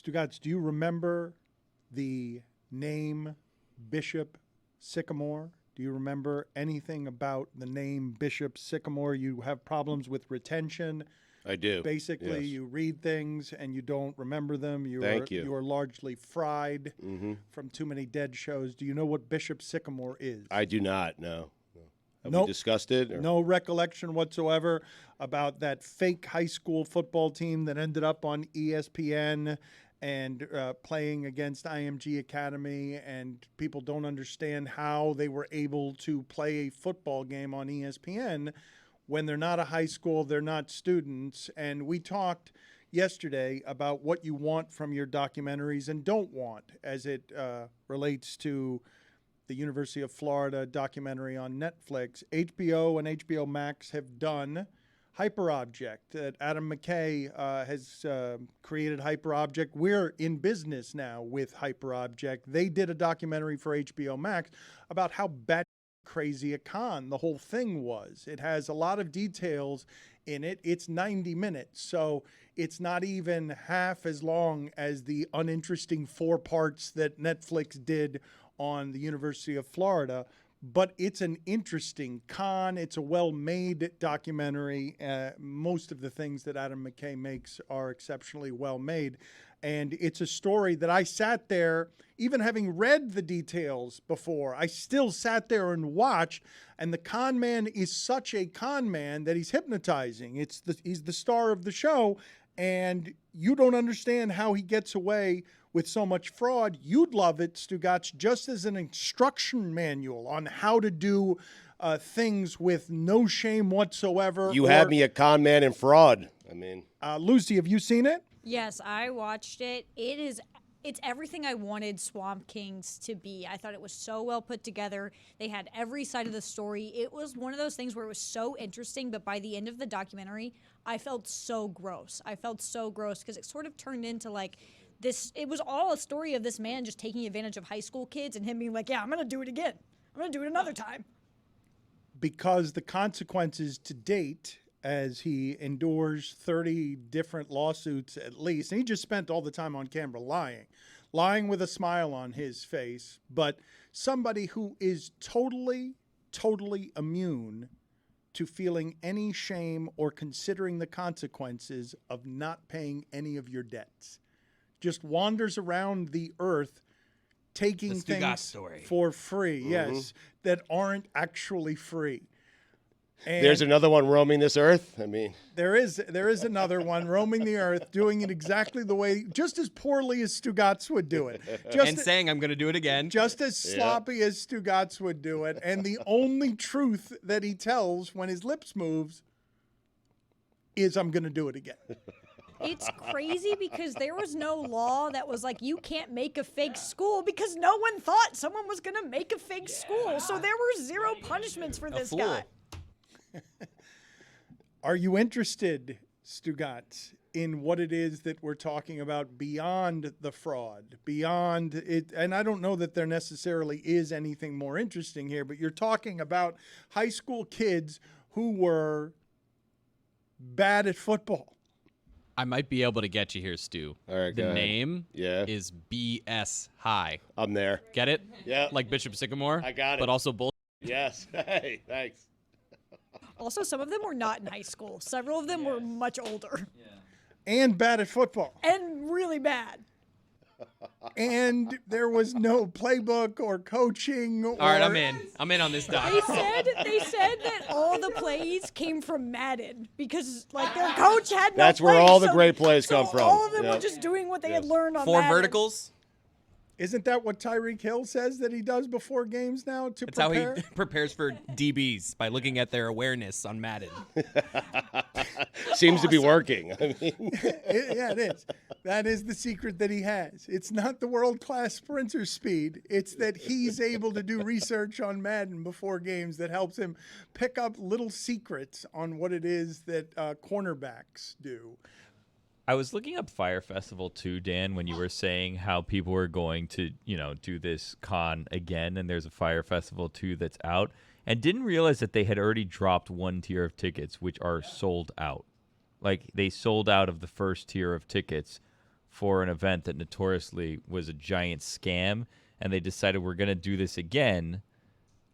Stugotz, do you remember the name Bishop Sycamore? Do you remember anything about the name Bishop Sycamore? You have problems with retention. I do. Basically, yes. you read things and you don't remember them. Thank you. You are largely fried from too many dead shows. Do you know what Bishop Sycamore is? I do not, no. Have Nope. we discussed it? Or? No recollection whatsoever about that fake high school football team that ended up on ESPN and playing against IMG Academy, and people don't understand how they were able to play a football game on ESPN when they're not a high school, they're not students. And we talked yesterday about what you want from your documentaries and don't want as it relates to the University of Florida documentary on Netflix. HBO and HBO Max have done Hyperobject. Adam McKay has created Hyperobject. We're in business now with Hyperobject. They did a documentary for HBO Max about how bad crazy a con the whole thing was. It has a lot of details in it. It's 90 minutes, so it's not even half as long as the uninteresting 4 parts that Netflix did on the University of Florida. But it's an interesting con. It's a well-made documentary. Most of the things that Adam McKay makes are exceptionally well-made. And it's a story that I sat there, even having read the details before, I still sat there and watched. And the con man is such a con man that he's hypnotizing. He's the star of the show. And you don't understand how he gets away with so much fraud. You'd love it, Stugotz, just as an instruction manual on how to do things with no shame whatsoever. You had me a con man and fraud. I mean, Lucy, have you seen it? Yes, I watched it. It's everything I wanted Swamp Kings to be. I thought it was so well put together. They had every side of the story. It was one of those things where it was so interesting, but by the end of the documentary, I felt so gross. Because it sort of turned into like this. It was all a story of this man just taking advantage of high school kids and him being like, yeah, I'm going to do it again. I'm going to do it another time. Because the consequences to date, as he endures 30 different lawsuits at least, and he just spent all the time on camera lying with a smile on his face, but somebody who is totally immune to feeling any shame or considering the consequences of not paying any of your debts. Just wanders around the earth taking things for free, yes, that aren't actually free. And there's another one roaming this earth. I mean, there is another one roaming the earth, doing it exactly the way, just as poorly as Stugotz would do it. Saying I'm going to do it again. Just as sloppy as Stugotz would do it. And the only truth that he tells when his lips moves is, I'm going to do it again. It's crazy because there was no law that was like, you can't make a fake school, because no one thought someone was going to make a fake school. So there were zero punishments for this guy. Are you interested, Stugotz, in what it is that we're talking about beyond the fraud, beyond it? And I don't know that there necessarily is anything more interesting here, but you're talking about high school kids who were bad at football. I might be able to get you here, Stu. All right, the name is BS High. I'm there. Get it? Yeah. Like Bishop Sycamore? I got it. But also bull. Yes. Hey, thanks. Also, some of them were not in high school. Several of them were much older. Yeah. And bad at football. And really bad. And there was no playbook or coaching. All right, I'm in. I'm in on this doc. They said that all the plays came from Madden because like their coach had no That's where plays, all the great plays come from. All of them were just doing what they had learned on 4 Madden. verticals. Isn't that what Tyreek Hill says that he does before games now to That's prepare? how he prepares for DBs, by looking at their awareness on Madden. Seems to be working. I mean, it is. That is the secret that he has. It's not the world-class sprinter speed. It's that he's able to do research on Madden before games that helps him pick up little secrets on what it is that cornerbacks do. I was looking up Fyre Festival II, Dan, when you were saying how people were going to, do this con again, and there's a Fyre Festival II that's out, and didn't realize that they had already dropped one tier of tickets, which are sold out. Like, they sold out of the first tier of tickets for an event that notoriously was a giant scam, and they decided we're going to do this again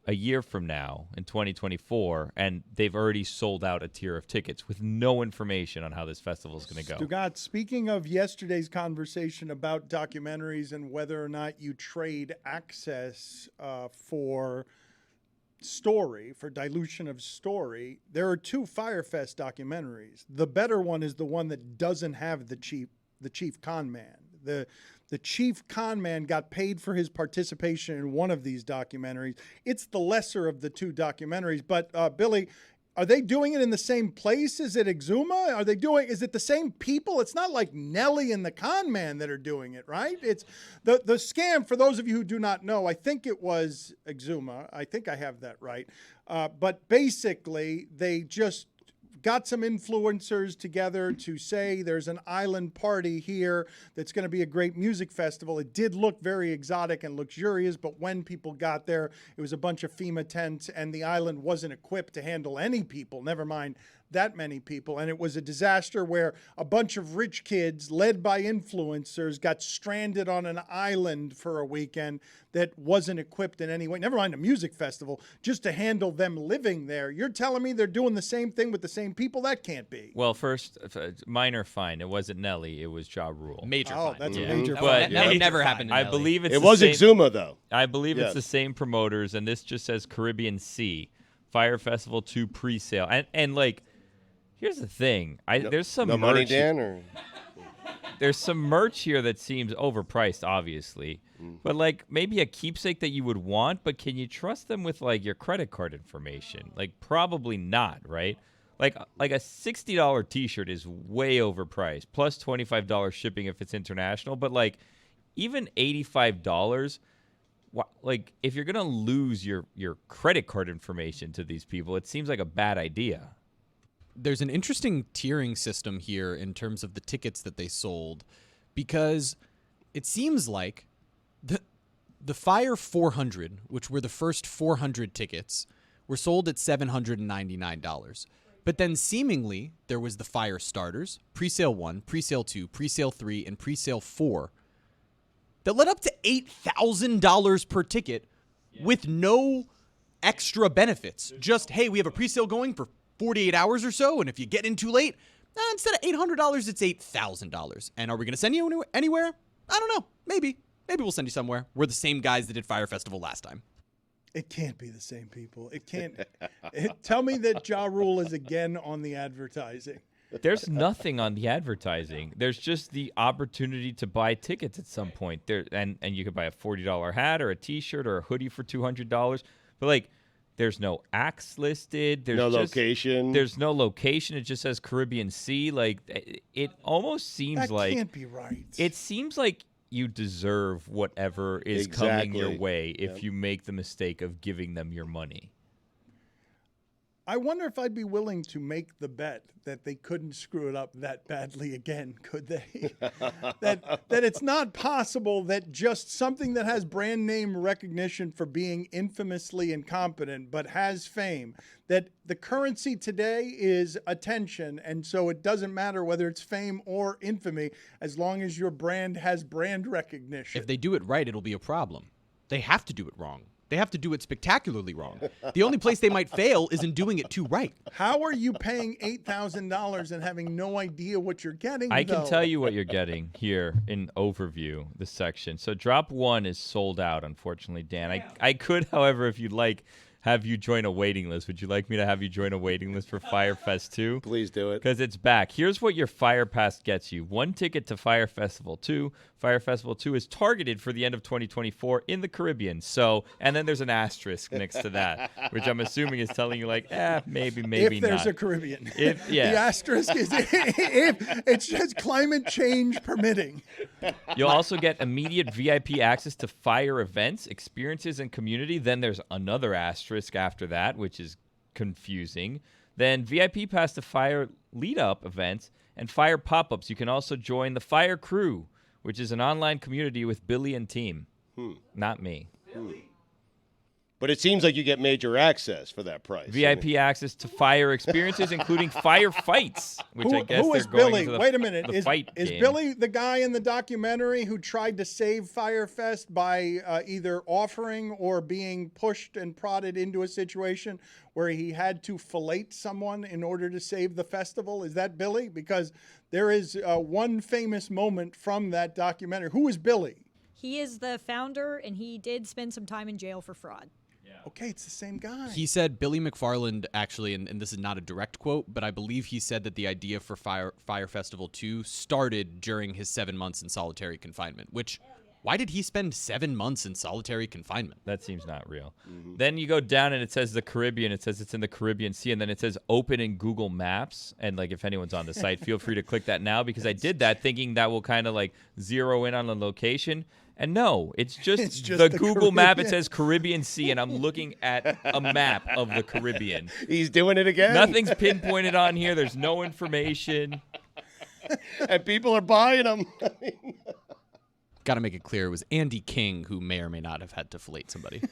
a year from now in 2024, and they've already sold out a tier of tickets with no information on how this festival is going to go. Stugotz, speaking of yesterday's conversation about documentaries and whether or not you trade access for story, for dilution of story, there are 2 Fyre Fest documentaries. The better one is the one that doesn't have the chief con man. The chief con man got paid for his participation in one of these documentaries. It's the lesser of the 2 documentaries. But Billy, are they doing it in the same place? Is it Exuma? Is it the same people? It's not like Nelly and the con man that are doing it, right? It's the scam, for those of you who do not know, I think it was Exuma. I think I have that right. But basically, they just got some influencers together to say there's an island party here that's going to be a great music festival. It did look very exotic and luxurious, but when people got there, it was a bunch of FEMA tents, and the island wasn't equipped to handle any people, never mind that many people. And it was a disaster where a bunch of rich kids led by influencers got stranded on an island for a weekend that wasn't equipped in any way, never mind a music festival, just to handle them living there. You're telling me they're doing the same thing with the same people? That can't be. Well, first, minor fine. It wasn't Nelly. It was Ja Rule. Major Oh, fine. that's Yeah. a major That But- would, that would Major never happen to I Nelly. believe it's It the was same, Exuma, though. I believe Yes. it's the same promoters, and this just says Caribbean Sea, Fyre Festival 2 pre-sale. And like, here's the thing. There's some No merch. money, Dan? Or There's some merch here that seems overpriced, obviously. But like maybe a keepsake that you would want, but can you trust them with like your credit card information? Like probably not, right? Like a $60 t-shirt is way overpriced, plus $25 shipping if it's international, but like even $85, like if you're going to lose your credit card information to these people, it seems like a bad idea. There's an interesting tiering system here in terms of the tickets that they sold, because it seems like the Fyre 400, which were the first 400 tickets, were sold at $799. But then seemingly there was the Fyre starters, pre-sale 1, pre-sale 2, pre-sale 3, and pre-sale 4 that led up to $8,000 per ticket with no extra benefits. Just, hey, we have a pre-sale going for 48 hours or so, and if you get in too late, instead of $800, it's $8,000. And are we going to send you anywhere? I don't know. Maybe. Maybe we'll send you somewhere. We're the same guys that did Fyre Festival last time. It can't be the same people. It can't. Tell me that Ja Rule is again on the advertising. There's nothing on the advertising. There's just the opportunity to buy tickets at some point. And you could buy a $40 hat or a T-shirt or a hoodie for $200. But like, there's no acts listed. There's no just, location. There's no location. It just says Caribbean Sea. Like, it almost seems That like can't be right. it seems like you deserve whatever is coming your Exactly. way if you make the mistake of giving them your money. I wonder if I'd be willing to make the bet that they couldn't screw it up that badly again, could they? that it's not possible that just something that has brand name recognition for being infamously incompetent but has fame, that the currency today is attention, and so it doesn't matter whether it's fame or infamy as long as your brand has brand recognition. If they do it right, it'll be a problem. They have to do it wrong. They have to do it spectacularly wrong. The only place they might fail is in doing it too right. How are you paying $8,000 and having no idea what you're getting? I can though? tell you what you're getting here in overview, the section. So drop 1 is sold out, unfortunately, Dan. I could, however, if you'd like, have you join a waiting list. Would you like me to have you join a waiting list for Fyre Fest 2? Please do it. Because it's back. Here's what your Fyre Pass gets you. 1 ticket to Fyre Festival 2. Fyre Festival 2 is targeted for the end of 2024 in the Caribbean. So, and then there's an asterisk next to that, which I'm assuming is telling you like, maybe if there's not. a Caribbean. If- yeah. The asterisk is if it's just climate change permitting. You'll also get immediate VIP access to Fyre events, experiences, and community. Then there's another asterisk after that, which is confusing. Then VIP pass to Fyre lead-up events and Fyre pop-ups. You can also join the Fyre Crew, which is an online community with Billy and team. Not me. But it seems like you get major access for that price. VIP access to Fyre experiences, including Fyre fights, which I guess who they're is going Billy? into the, Wait a minute. the Is fight game. Billy the guy in the documentary who tried to save Fyre Fest by either offering or being pushed and prodded into a situation where he had to fillet someone in order to save the festival? Is that Billy? Because there is one famous moment from that documentary. Who is Billy? He is the founder, and he did spend some time in jail for fraud. Okay, it's the same guy. He said Billy McFarland actually, and this is not a direct quote, but I believe he said that the idea for Fyre Festival II started during his 7 months in solitary confinement. Which, why did he spend 7 months in solitary confinement? That seems not real. Then you go down and it says the Caribbean. It says it's in the Caribbean Sea, and then it says open in Google Maps. And like, if anyone's on the site, feel free to click that now, because I did that thinking that will kind of like zero in on the location. And no, it's just the Google map. It says Caribbean Sea, and I'm looking at a map of the Caribbean. He's doing it again. Nothing's pinpointed on here. There's no information. And people are buying them. Got to make it clear, it was Andy King who may or may not have had to fillet somebody,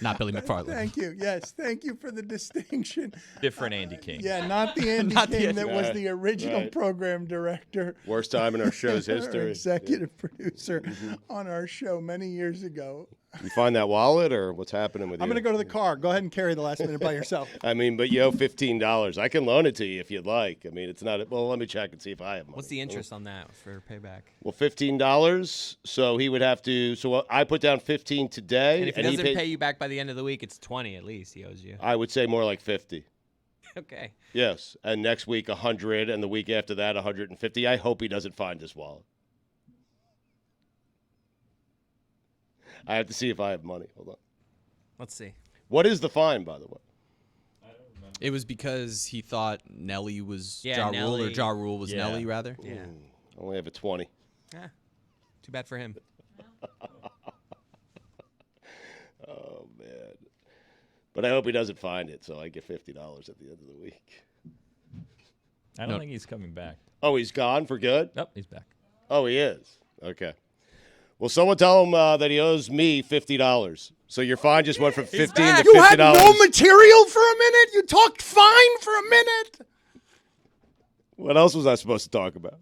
not Billy McFarland. Thank you. Yes, thank you for the distinction. Different Andy King. Yeah, not the Andy Not the King Andy- that was the original program director. Worst time in our show's or history. executive producer on our show many years ago. You find that wallet, or what's happening with you? I'm going to go to the car. Go ahead and carry the last minute by yourself. I mean, but you owe $15. I can loan it to you if you'd like. I mean, it's not. Well, let me check and see if I have money. What's the interest on that for payback? Well, $15. So he would have to. So I put down 15 today, And if he he doesn't paid- pay you back by the end of the week, it's 20 at least he owes you. I would say more like 50. Okay. Yes, and next week 100, and the week after that 150. I hope he doesn't find this wallet. I have to see if I have money. Hold on. Let's see. What is the fine, by the way? It was because he thought Nelly was Yeah, Ja Rule, or Nelly. Ja Rule was Yeah. Nelly, rather. Yeah. I only have a 20. Too bad for him. Oh man! But I hope he doesn't find it, so I get $50 at the end of the week. I don't think he's coming back. Oh, he's gone for good? Nope, he's back. Oh, he is. Okay. Well, someone tell him that he owes me $50. So your fine just went from 15 to $50. You had no material for a minute? You talked fine for a minute? What else was I supposed to talk about?